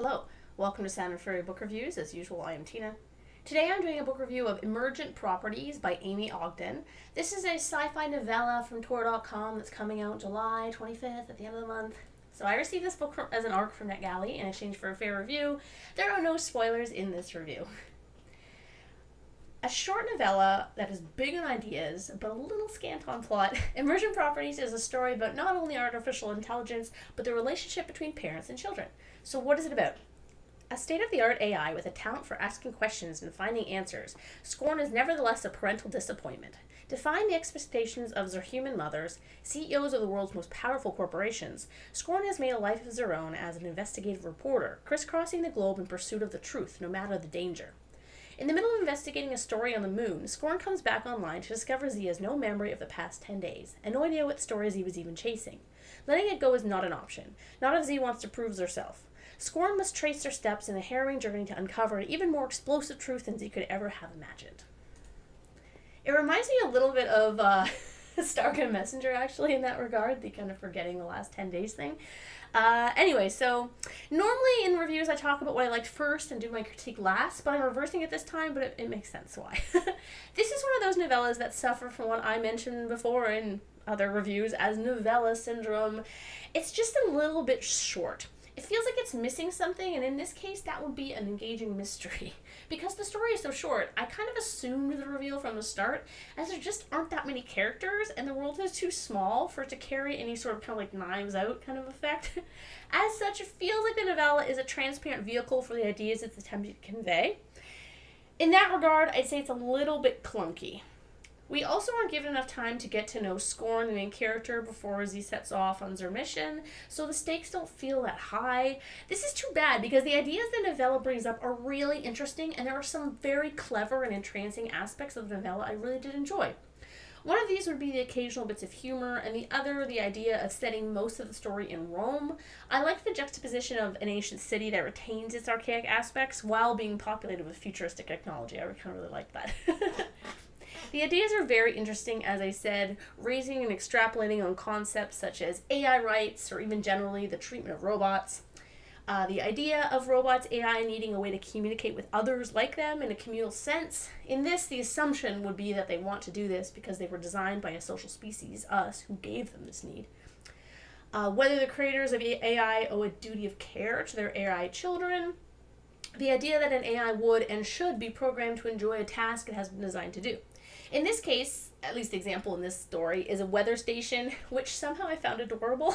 Hello, welcome to Sound and Fairy Book Reviews. As usual, I am Tina. Today I'm doing a book review of Emergent Properties by Amy Ogden. This is a sci-fi novella from Tor.com that's coming out July 25th at the end of the month. So I received this book as an ARC from NetGalley in exchange for a fair review. There are no spoilers in this review. A short novella that is big on ideas, but a little scant on plot, Emergent Properties is a story about not only artificial intelligence, but the relationship between parents and children. So what is it about? A state-of-the-art AI with a talent for asking questions and finding answers, Scorn is nevertheless a parental disappointment. Defying the expectations of their human mothers, CEOs of the world's most powerful corporations, Scorn has made a life of their own as an investigative reporter, crisscrossing the globe in pursuit of the truth, no matter the danger. In the middle of investigating a story on the moon, Scorn comes back online to discover Z has no memory of the past 10 days, and no idea what story Z was even chasing. Letting it go is not an option, not if Z wants to prove herself. Scorn must trace their steps in a harrowing journey to uncover an even more explosive truth than Z could ever have imagined. It reminds me a little bit of Stark and Messenger, actually, in that regard, the kind of forgetting the last 10 days thing. Anyway, so normally in reviews I talk about what I liked first and do my critique last, but I'm reversing it this time, but it makes sense why. This is one of those novellas that suffer from what I mentioned before in other reviews as novella syndrome. It's just a little bit short. It feels like it's missing something, and in this case, that would be an engaging mystery. Because the story is so short, I kind of assumed the reveal from the start, as there just aren't that many characters, and the world is too small for it to carry any sort of kind of like Knives Out kind of effect. As such, it feels like the novella is a transparent vehicle for the ideas it's attempting to convey. In that regard, I'd say it's a little bit clunky. We also aren't given enough time to get to know Scorn, the main character, before Z sets off on their mission, so the stakes don't feel that high. This is too bad because the ideas the novella brings up are really interesting, and there are some very clever and entrancing aspects of the novella I really did enjoy. One of these would be the occasional bits of humor, and the other, the idea of setting most of the story in Rome. I like the juxtaposition of an ancient city that retains its archaic aspects while being populated with futuristic technology. I kind of really like that. The ideas are very interesting, as I said, raising and extrapolating on concepts such as AI rights or even generally the treatment of robots. The idea of robots, AI needing a way to communicate with others like them in a communal sense. In this, the assumption would be that they want to do this because they were designed by a social species, us, who gave them this need. Whether the creators of AI owe a duty of care to their AI children. The idea that an AI would and should be programmed to enjoy a task it has been designed to do. In this case, at least the example in this story, is a weather station, which somehow I found adorable.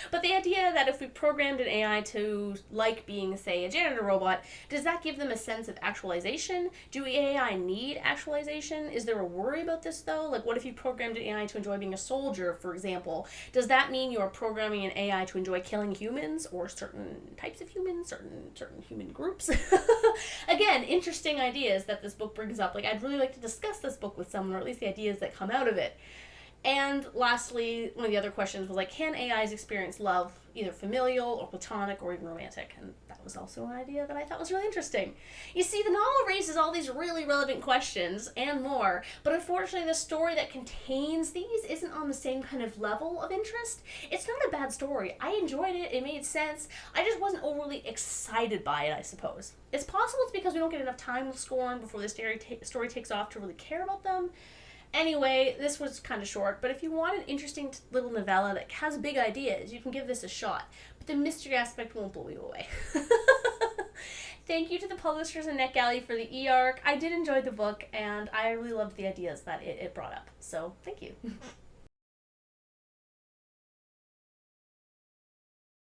But the idea that if we programmed an AI to like being, say, a janitor robot, does that give them a sense of actualization? Do AI need actualization? Is there a worry about this, though? Like, what if you programmed an AI to enjoy being a soldier, for example? Does that mean you're programming an AI to enjoy killing humans, or certain types of humans, certain human groups? Again, interesting ideas that this book brings up. Like, I'd really like to discuss this book with someone, or at least the ideas that come out of it. And lastly, one of the other questions was like, can AIs experience love, either familial or platonic or even romantic? And that was also an idea that I thought was really interesting. You see, the novel raises all these really relevant questions and more, but unfortunately the story that contains these isn't on the same kind of level of interest. It's not a bad story. I enjoyed it. It made sense. I just wasn't overly excited by it, I suppose. It's possible it's because we don't get enough time with Scorn before the story takes off to really care about them. Anyway, this was kind of short, but if you want an interesting little novella that has big ideas, you can give this a shot. But the mystery aspect won't blow you away. Thank you to the publishers and NetGalley for the e-arc. I did enjoy the book, and I really loved the ideas that it brought up. So, thank you.